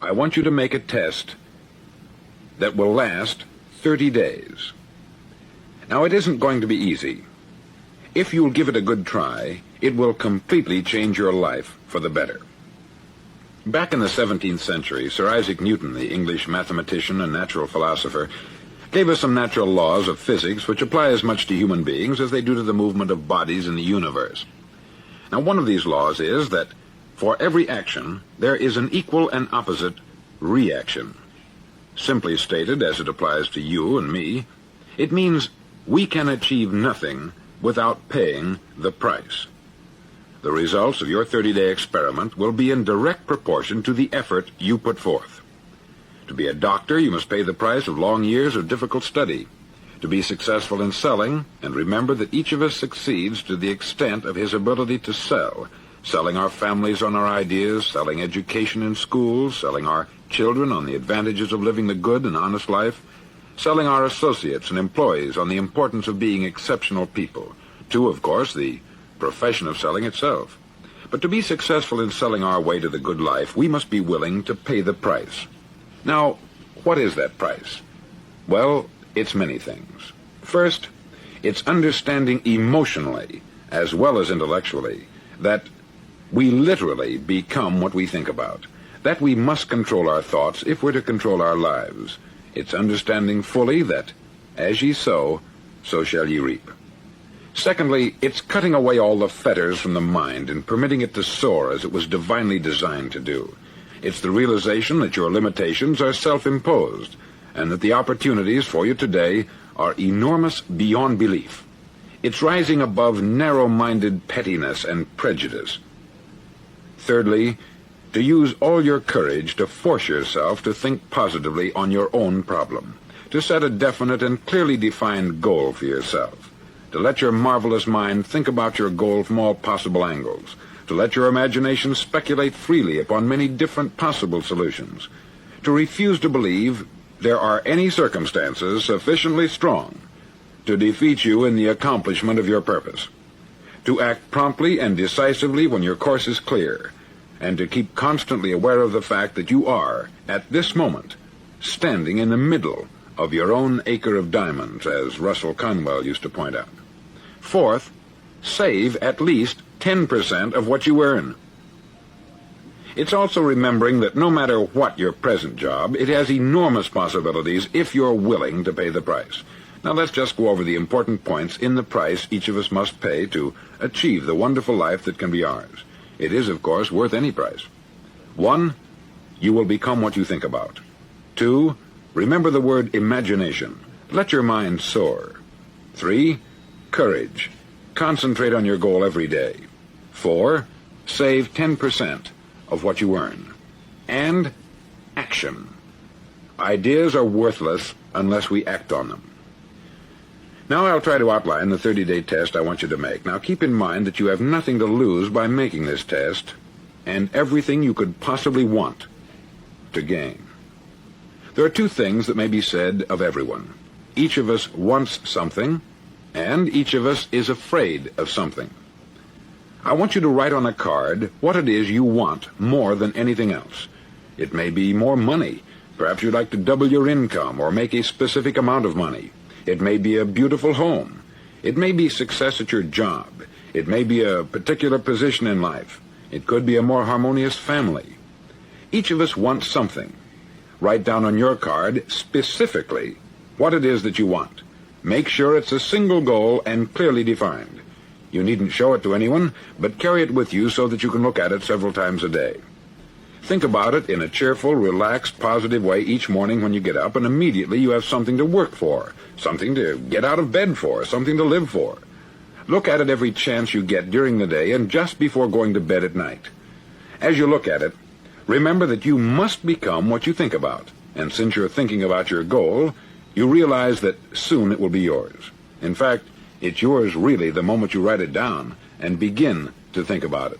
I want you to make a test that will last 30 days. Now, it isn't going to be easy. If you'll give it a good try, it will completely change your life for the better. Back in the 17th century, Sir Isaac Newton, the English mathematician and natural philosopher, gave us some natural laws of physics which apply as much to human beings as they do to the movement of bodies in the universe. Now, one of these laws is that for every action, there is an equal and opposite reaction. Simply stated, as it applies to you and me, it means we can achieve nothing without paying the price. The results of your 30-day experiment will be in direct proportion to the effort you put forth. To be a doctor, you must pay the price of long years of difficult study. To be successful in selling, and remember that each of us succeeds to the extent of his ability to sell, selling our families on our ideas, selling education in schools, selling our children on the advantages of living the good and honest life, selling our associates and employees on the importance of being exceptional people, to, of course, the profession of selling itself. But to be successful in selling our way to the good life, we must be willing to pay the price. Now, what is that price? Well, it's many things. First, it's understanding emotionally, as well as intellectually, that we literally become what we think about, that we must control our thoughts if we're to control our lives. It's understanding fully that, as ye sow, so shall ye reap. Secondly, it's cutting away all the fetters from the mind and permitting it to soar as it was divinely designed to do. It's the realization that your limitations are self-imposed, and that the opportunities for you today are enormous beyond belief. It's rising above narrow-minded pettiness and prejudice. Thirdly, to use all your courage to force yourself to think positively on your own problem, to set a definite and clearly defined goal for yourself, to let your marvelous mind think about your goal from all possible angles, to let your imagination speculate freely upon many different possible solutions, to refuse to believe there are any circumstances sufficiently strong to defeat you in the accomplishment of your purpose, to act promptly and decisively when your course is clear, and to keep constantly aware of the fact that you are, at this moment, standing in the middle of your own acre of diamonds, as Russell Conwell used to point out. Fourth, save at least 10% of what you earn. It's also remembering that no matter what your present job, it has enormous possibilities if you're willing to pay the price. Now let's just go over the important points in the price each of us must pay to achieve the wonderful life that can be ours. It is, of course, worth any price. 1, you will become what you think about. 2, remember the word imagination. Let your mind soar. 3, courage. Concentrate on your goal every day. 4, save 10% of what you earn. And action. Ideas are worthless unless we act on them. Now I'll try to outline the 30-day test I want you to make. Now keep in mind that you have nothing to lose by making this test, and everything you could possibly want to gain. There are 2 things that may be said of everyone. Each of us wants something, and each of us is afraid of something. I want you to write on a card what it is you want more than anything else. It may be more money. Perhaps you'd like to double your income or make a specific amount of money. It may be a beautiful home. It may be success at your job. It may be a particular position in life. It could be a more harmonious family. Each of us wants something. Write down on your card specifically what it is that you want. Make sure it's a single goal and clearly defined. You needn't show it to anyone, but carry it with you so that you can look at it several times a day. Think about it in a cheerful, relaxed, positive way each morning when you get up, and immediately you have something to work for, something to get out of bed for, something to live for. Look at it every chance you get during the day and just before going to bed at night. As you look at it, remember that you must become what you think about, and since you're thinking about your goal, you realize that soon it will be yours. In fact, it's yours really the moment you write it down and begin to think about it.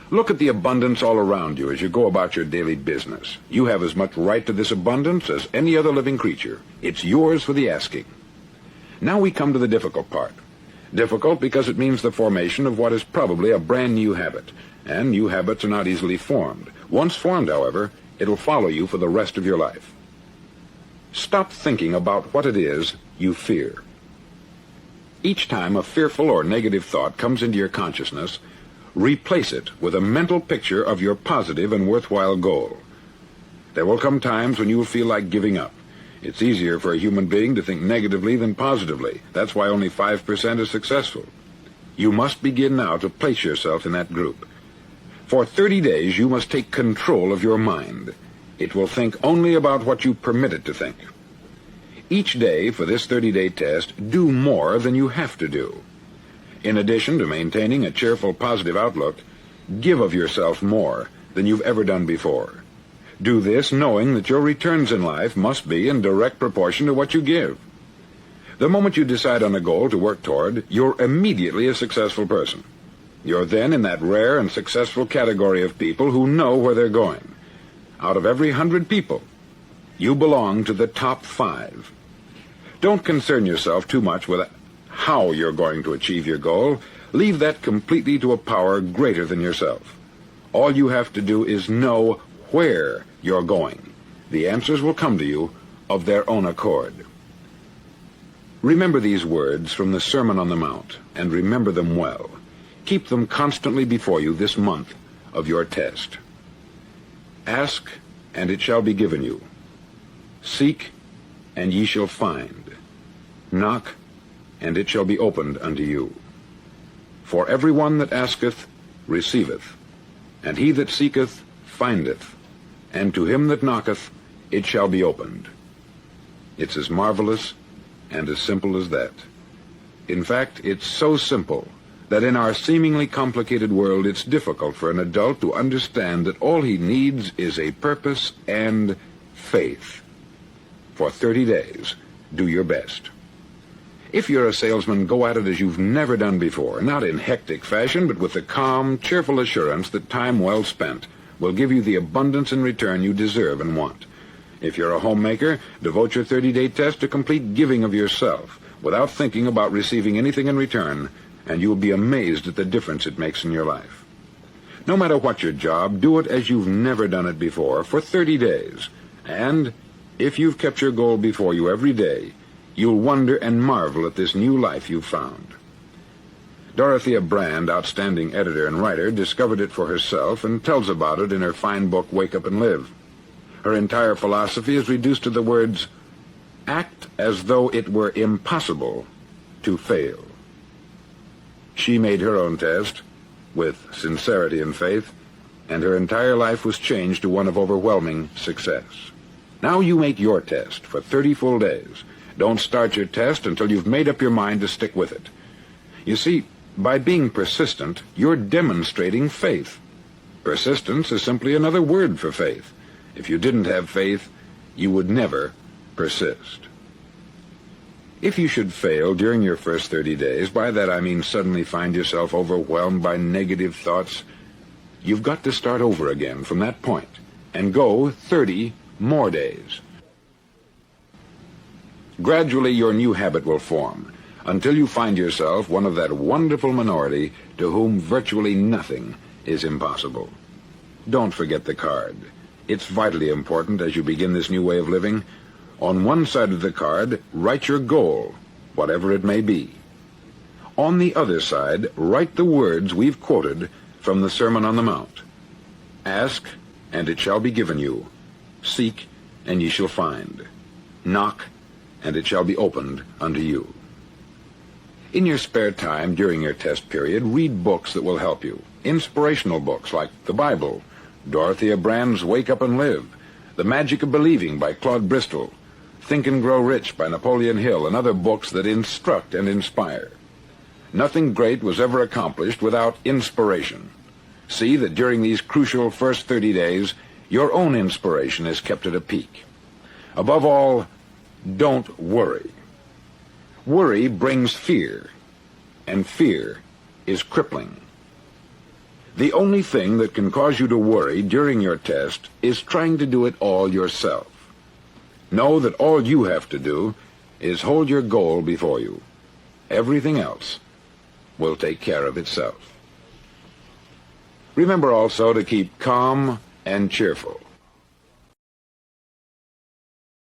Look at the abundance all around you as you go about your daily business. You have as much right to this abundance as any other living creature. It's yours for the asking. Now we come to the difficult part. Difficult because it means the formation of what is probably a brand new habit, and new habits are not easily formed. Once formed, however, It'll follow you for the rest of your life. Stop thinking about what it is you fear. Each time a fearful or negative thought comes into your consciousness, replace it with a mental picture of your positive and worthwhile goal. There will come times when you will feel like giving up. It's easier for a human being to think negatively than positively. That's why only 5% is successful. You must begin now to place yourself in that group. For 30 days, you must take control of your mind. It will think only about what you permit it to think. Each day for this 30-day test, do more than you have to do. In addition to maintaining a cheerful, positive outlook, give of yourself more than you've ever done before. Do this knowing that your returns in life must be in direct proportion to what you give. The moment you decide on a goal to work toward, you're immediately a successful person. You're then in that rare and successful category of people who know where they're going. Out of every 100 people, you belong to the top 5. Don't concern yourself too much with how you're going to achieve your goal. Leave that completely to a power greater than yourself. All you have to do is know where you're going. The answers will come to you of their own accord. Remember these words from the Sermon on the Mount, and remember them well. Keep them constantly before you this month of your test. Ask, and it shall be given you. Seek, and ye shall find. Knock, and it shall be opened unto you. For every one that asketh receiveth, and he that seeketh findeth, and to him that knocketh it shall be opened. It's as marvelous and as simple as that. In fact, it's so simple that in our seemingly complicated world it's difficult for an adult to understand that all he needs is a purpose and faith. For 30 days, do your best. If you're a salesman, go at it as you've never done before, not in hectic fashion, but with the calm, cheerful assurance that time well spent will give you the abundance in return you deserve and want. If you're a homemaker, devote your 30-day test to complete giving of yourself without thinking about receiving anything in return, and you'll be amazed at the difference it makes in your life. No matter what your job, do it as you've never done it before for 30 days. And if you've kept your goal before you every day, you'll wonder and marvel at this new life you've found. Dorothea Brand, outstanding editor and writer, discovered it for herself and tells about it in her fine book, Wake Up and Live. Her entire philosophy is reduced to the words, act as though it were impossible to fail. She made her own test with sincerity and faith, and her entire life was changed to one of overwhelming success. Now you make your test for 30 full days. Don't start your test until you've made up your mind to stick with it. You see, by being persistent, you're demonstrating faith. Persistence is simply another word for faith. If you didn't have faith, you would never persist. If you should fail during your first 30 days, by that I mean suddenly find yourself overwhelmed by negative thoughts, you've got to start over again from that point and go 30 more days. Gradually, your new habit will form until you find yourself one of that wonderful minority to whom virtually nothing is impossible. Don't forget the card. It's vitally important as you begin this new way of living. On one side of the card, write your goal, whatever it may be. On the other side, write the words we've quoted from the Sermon on the Mount. Ask, and it shall be given you. Seek, and ye shall find. Knock, and it shall be opened unto you. In your spare time during your test period, read books that will help you. Inspirational books like the Bible, Dorothea Brand's Wake Up and Live, The Magic of Believing by Claude Bristol, Think and Grow Rich by Napoleon Hill, and other books that instruct and inspire. Nothing great was ever accomplished without inspiration. See that during these crucial first 30 days, your own inspiration is kept at a peak. Above all, don't worry. Worry brings fear, and fear is crippling. The only thing that can cause you to worry during your test is trying to do it all yourself. Know that all you have to do is hold your goal before you. Everything else will take care of itself. Remember also to keep calm and cheerful.